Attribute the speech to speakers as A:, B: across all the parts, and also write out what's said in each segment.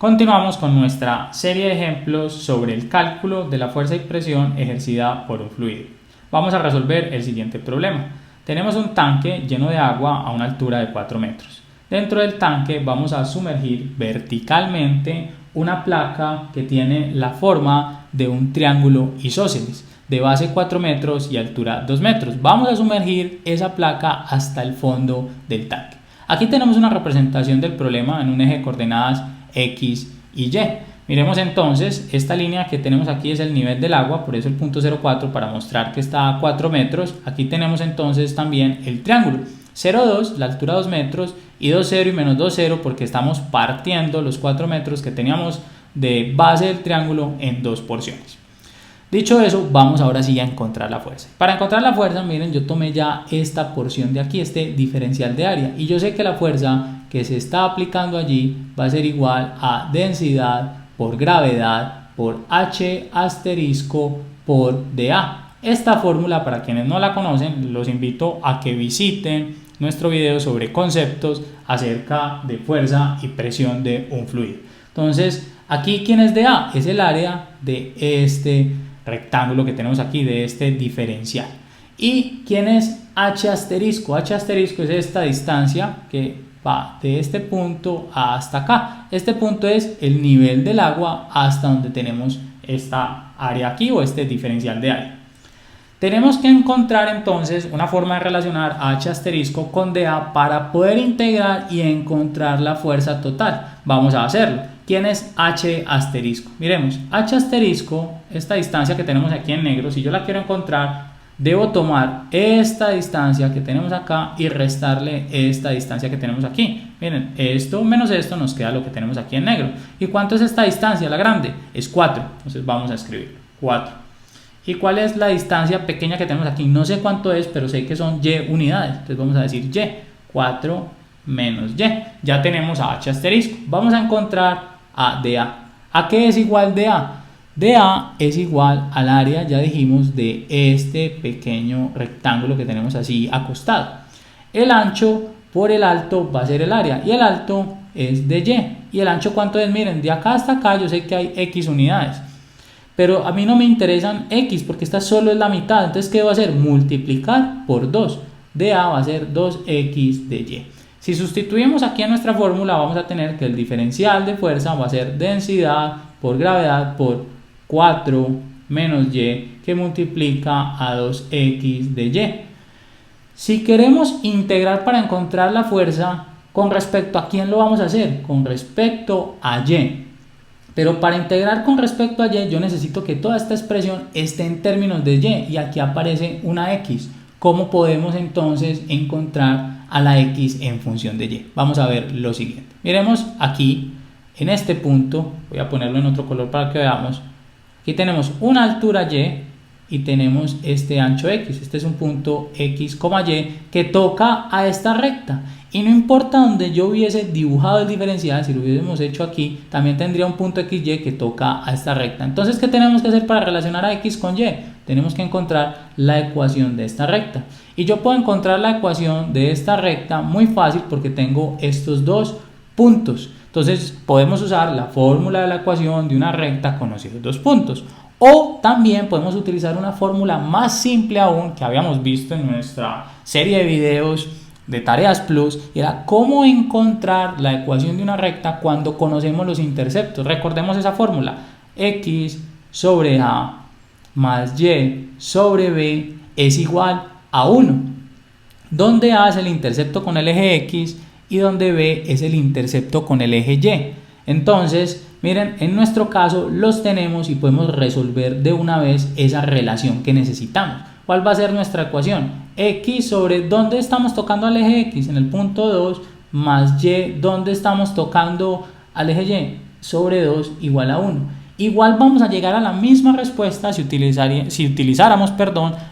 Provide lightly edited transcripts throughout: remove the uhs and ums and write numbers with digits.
A: Continuamos con nuestra serie de ejemplos sobre el cálculo de la fuerza y presión ejercida por un fluido. Vamos a resolver el siguiente problema. Tenemos un tanque lleno de agua a una altura de 4 metros. Dentro del tanque vamos a sumergir verticalmente una placa que tiene la forma de un triángulo isósceles, de base 4 metros y altura 2 metros. Vamos a sumergir esa placa hasta el fondo del tanque. Aquí tenemos una representación del problema en un eje de coordenadas X y Y. Miremos entonces, esta línea que tenemos aquí es el nivel del agua, por eso el punto 0,4 para mostrar que está a 4 metros. Aquí tenemos entonces también el triángulo 0,2, la altura 2 metros, y 2,0 y menos 2,0 porque estamos partiendo los 4 metros que teníamos de base del triángulo en dos porciones. Dicho eso, vamos ahora sí a encontrar la fuerza. Para encontrar la fuerza, miren, yo tomé ya esta porción de aquí, este diferencial de área, y yo sé que la fuerza que se está aplicando allí va a ser igual a densidad por gravedad por H asterisco por dA. Esta fórmula, para quienes no la conocen, los invito a que visiten nuestro video sobre conceptos acerca de fuerza y presión de un fluido. Entonces, aquí, ¿quién es dA? Es el área de este rectángulo que tenemos aquí, de este diferencial. ¿Y quién es H asterisco? H asterisco es esta distancia que va de este punto hasta acá. Este punto es el nivel del agua hasta donde tenemos esta área aquí, o este diferencial de área. Tenemos que encontrar entonces una forma de relacionar H asterisco con dA para poder integrar y encontrar la fuerza total. Vamos a hacerlo. ¿Quién es H asterisco? Miremos, H asterisco, esta distancia que tenemos aquí en negro, si yo la quiero encontrar, debo tomar esta distancia que tenemos acá y restarle esta distancia que tenemos aquí. Miren, esto menos esto nos queda lo que tenemos aquí en negro. ¿Y cuánto es esta distancia, la grande? Es 4. Entonces vamos a escribir 4. ¿Y cuál es la distancia pequeña que tenemos aquí? No sé cuánto es, pero sé que son Y unidades. Entonces vamos a decir Y. 4 menos Y. Ya tenemos a H asterisco. Vamos a encontrar a dA. ¿A qué es igual dA? dA es igual al área, ya dijimos, de este pequeño rectángulo que tenemos así acostado. El ancho por el alto va a ser el área, y el alto es de Y. ¿Y el ancho cuánto es? Miren, de acá hasta acá yo sé que hay X unidades, pero a mí no me interesan X porque esta solo es la mitad. Entonces, ¿qué va a hacer? Multiplicar por 2. dA va a ser 2X de Y. Si sustituimos aquí en nuestra fórmula, vamos a tener que el diferencial de fuerza va a ser densidad por gravedad por 4 menos Y, que multiplica a 2X de Y. Si queremos integrar para encontrar la fuerza, ¿con respecto a quién lo vamos a hacer? Con respecto a Y. Pero para integrar con respecto a Y, yo necesito que toda esta expresión esté en términos de Y, y aquí aparece una X. ¿Cómo podemos entonces encontrar a la X en función de Y? Vamos a ver lo siguiente. Miremos aquí, en este punto, voy a ponerlo en otro color para que veamos. Aquí tenemos una altura Y tenemos este ancho X. Este es un punto X, Y que toca a esta recta. Y no importa donde yo hubiese dibujado el diferencial, si lo hubiésemos hecho aquí, también tendría un punto XY que toca a esta recta. Entonces, ¿qué tenemos que hacer para relacionar a X con Y? Tenemos que encontrar la ecuación de esta recta. Y yo puedo encontrar la ecuación de esta recta muy fácil porque tengo estos dos puntos. Entonces, podemos usar la fórmula de la ecuación de una recta con los dos puntos. O también podemos utilizar una fórmula más simple aún que habíamos visto en nuestra serie de videos de Tareas Plus, y era cómo encontrar la ecuación de una recta cuando conocemos los interceptos. Recordemos esa fórmula: X sobre A más Y sobre B es igual a 1, donde A es el intercepto con el eje X y donde B es el intercepto con el eje Y. Entonces, miren, en nuestro caso los tenemos y podemos resolver de una vez esa relación que necesitamos. ¿Cuál va a ser nuestra ecuación? X sobre ¿dónde estamos tocando al eje X? En el punto 2, más Y, ¿dónde estamos tocando al eje Y? Sobre 2 igual a 1. Igual vamos a llegar a la misma respuesta si utilizáramos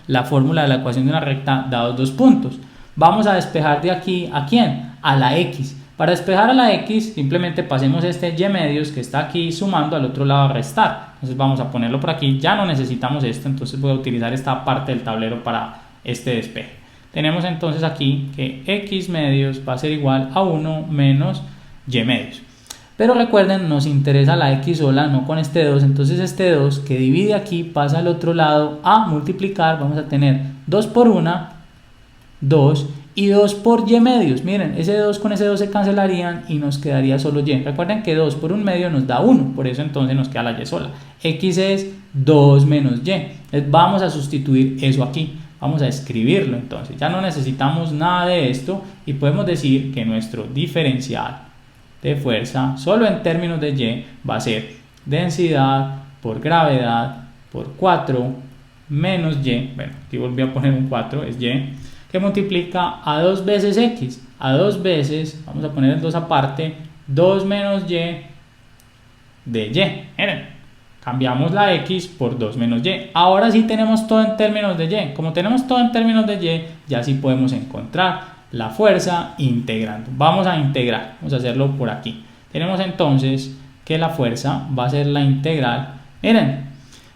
A: la fórmula de la ecuación de una recta dados dos puntos. Vamos a despejar de aquí ¿a quién? A la X. Para despejar a la X, simplemente pasemos este Y medios que está aquí sumando, al otro lado a restar. Entonces vamos a ponerlo por aquí, ya no necesitamos esto, entonces voy a utilizar esta parte del tablero para este despeje. Tenemos entonces aquí que X medios va a ser igual a 1 menos Y medios. Pero recuerden, nos interesa la x sola, no con este 2. Entonces este 2 que divide aquí pasa al otro lado a multiplicar. Vamos a tener 2 por 1, 2, y 2 por y medios. Miren, ese 2 con ese 2 se cancelarían y nos quedaría solo y. Recuerden que 2 por 1 medio nos da 1, por eso entonces nos queda la y sola. X es 2 menos y. Entonces vamos a sustituir eso aquí. Vamos a escribirlo entonces. Ya no necesitamos nada de esto y podemos decir que nuestro diferencial de fuerza, solo en términos de y, va a ser densidad por gravedad por 4 menos y. Bueno, aquí volví a poner un 4, es y, que multiplica a 2 veces x, a 2 veces, vamos a poner el 2 aparte, 2 menos y de y. Miren, cambiamos la x por 2 menos y. Ahora sí tenemos todo en términos de y. Como tenemos todo en términos de y, ya sí podemos encontrar la fuerza integrando. Vamos a integrar, vamos a hacerlo por aquí. Tenemos entonces que la fuerza va a ser la integral. Miren,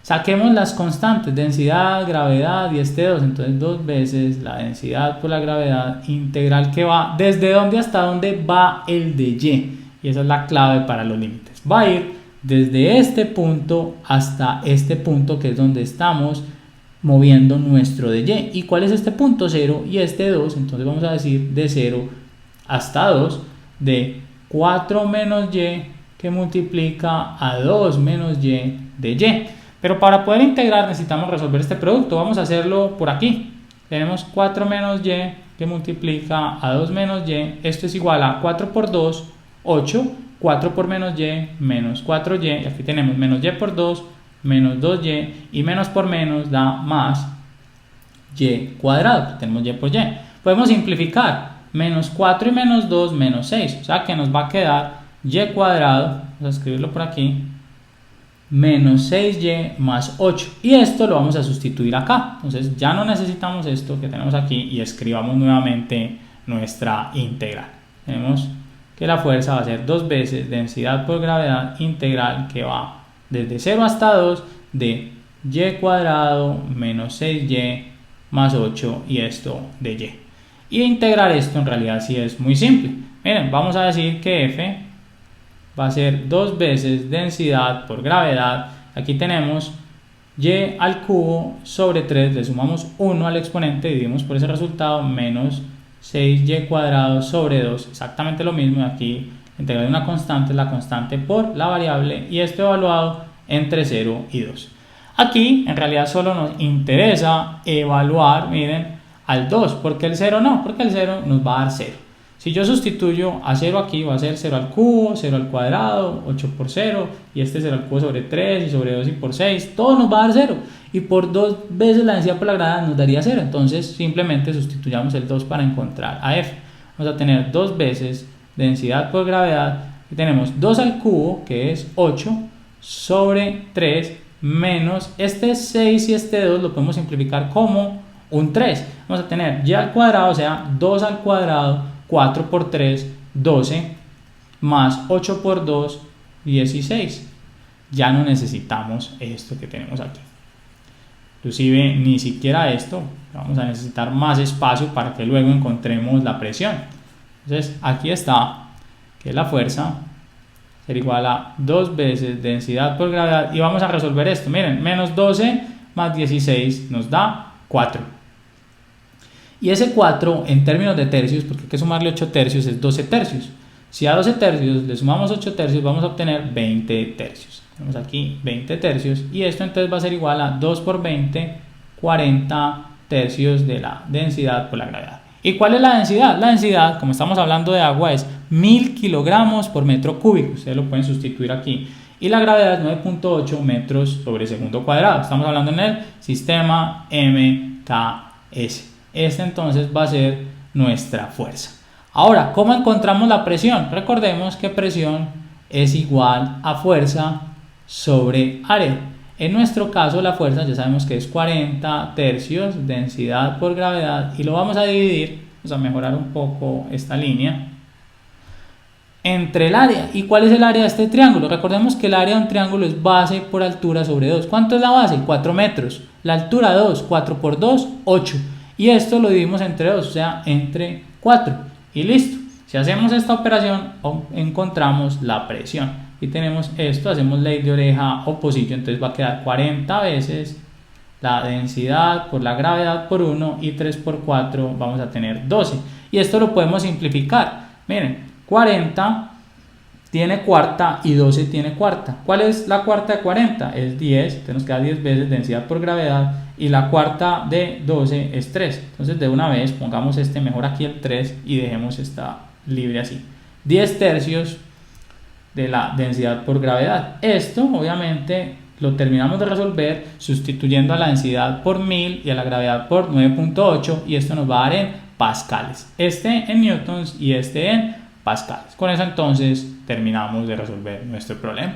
A: saquemos las constantes, densidad, gravedad y este 2. Entonces 2 veces la densidad por la gravedad integral, que va desde dónde hasta dónde va el de y. Y esa es la clave para los límites. Va a ir desde este punto hasta este punto, que es donde estamos moviendo nuestro de y. ¿Y cuál es este punto? 0 y este 2. Entonces vamos a decir de 0 hasta 2 de 4 menos y, que multiplica a 2 menos y de y. Pero para poder integrar necesitamos resolver este producto. Vamos a hacerlo por aquí. Tenemos 4 menos y, que multiplica a 2 menos y. Esto es igual a 4 por 2, 8. 4 por menos y, menos 4y. Y aquí tenemos menos y por 2, menos 2y. Y menos por menos da más y cuadrado. Tenemos y por y. Podemos simplificar. Menos 4 y menos 2, menos 6. O sea que nos va a quedar y cuadrado. Vamos a escribirlo por aquí. Menos 6y más 8. Y esto lo vamos a sustituir acá. Entonces ya no necesitamos esto que tenemos aquí y escribamos nuevamente nuestra integral. Tenemos que la fuerza va a ser 2 veces densidad por gravedad integral, que va desde 0 hasta 2 de y cuadrado menos 6y más 8 y esto de y. Y integrar esto en realidad sí es muy simple. Miren, vamos a decir que F va a ser 2 veces densidad por gravedad. Aquí tenemos y al cubo sobre 3, le sumamos 1 al exponente, dividimos por ese resultado, menos 6y cuadrado sobre 2, exactamente lo mismo. Aquí integrar una constante, la constante por la variable, y esto evaluado entre 0 y 2. Aquí en realidad solo nos interesa evaluar, miren, al 2. ¿Por qué el 0 no? Porque el 0 nos va a dar 0. Si yo sustituyo a 0 aquí, va a ser 0 al cubo, 0 al cuadrado, 8 por 0, y este 0 al cubo sobre 3, y sobre 2 y por 6, todo nos va a dar 0. Y por 2 veces la densidad por la gravedad nos daría 0. Entonces simplemente sustituyamos el 2 para encontrar a F. Vamos a tener 2 veces densidad por gravedad, y tenemos 2 al cubo, que es 8, sobre 3, menos este 6 y este 2 lo podemos simplificar como un 3. Vamos a tener y al cuadrado, o sea, 2 al cuadrado, 4 por 3, 12, más 8 por 2, 16. Ya no necesitamos esto que tenemos aquí. Inclusive ni siquiera esto. Vamos a necesitar más espacio para que luego encontremos la presión. Entonces aquí está que la fuerza será igual a 2 veces densidad por gravedad. Y vamos a resolver esto. Miren, menos 12 más 16 nos da 4. Y ese 4 en términos de tercios, porque hay que sumarle 8 tercios, es 12 tercios. Si a 12 tercios le sumamos 8 tercios, vamos a obtener 20 tercios. Tenemos aquí 20 tercios, y esto entonces va a ser igual a 2 por 20, 40 tercios de la densidad por la gravedad. ¿Y cuál es la densidad? La densidad, como estamos hablando de agua, es 1000 kilogramos por metro cúbico. Ustedes lo pueden sustituir aquí. Y la gravedad es 9.8 metros sobre segundo cuadrado. Estamos hablando en el sistema MKS. Este entonces va a ser nuestra fuerza. Ahora, ¿cómo encontramos la presión? Recordemos que presión es igual a fuerza sobre área. En nuestro caso la fuerza ya sabemos que es 40 tercios densidad por gravedad, y lo vamos a dividir, vamos a mejorar un poco esta línea, entre el área. ¿Y cuál es el área de este triángulo? Recordemos que el área de un triángulo es base por altura sobre 2. ¿Cuánto es la base? 4 metros. La altura 2, 4 por 2, 8. Y esto lo dividimos entre 2, o sea, entre 4. Y listo. Si hacemos esta operación, encontramos la presión. Y tenemos esto, hacemos ley de oreja o pocillo, entonces va a quedar 40 veces la densidad por la gravedad por 1 y 3 por 4 vamos a tener 12. Y esto lo podemos simplificar. Miren, 40 tiene cuarta y 12 tiene cuarta. ¿Cuál es la cuarta de 40? Es 10, entonces nos queda 10 veces densidad por gravedad y la cuarta de 12 es 3. Entonces de una vez pongamos mejor aquí el 3 y dejemos esta libre así. 10 tercios de la densidad por gravedad. Esto obviamente lo terminamos de resolver sustituyendo a la densidad por 1000 y a la gravedad por 9.8 y esto nos va a dar en pascales. En newtons y en pascales. Con eso entonces terminamos de resolver nuestro problema.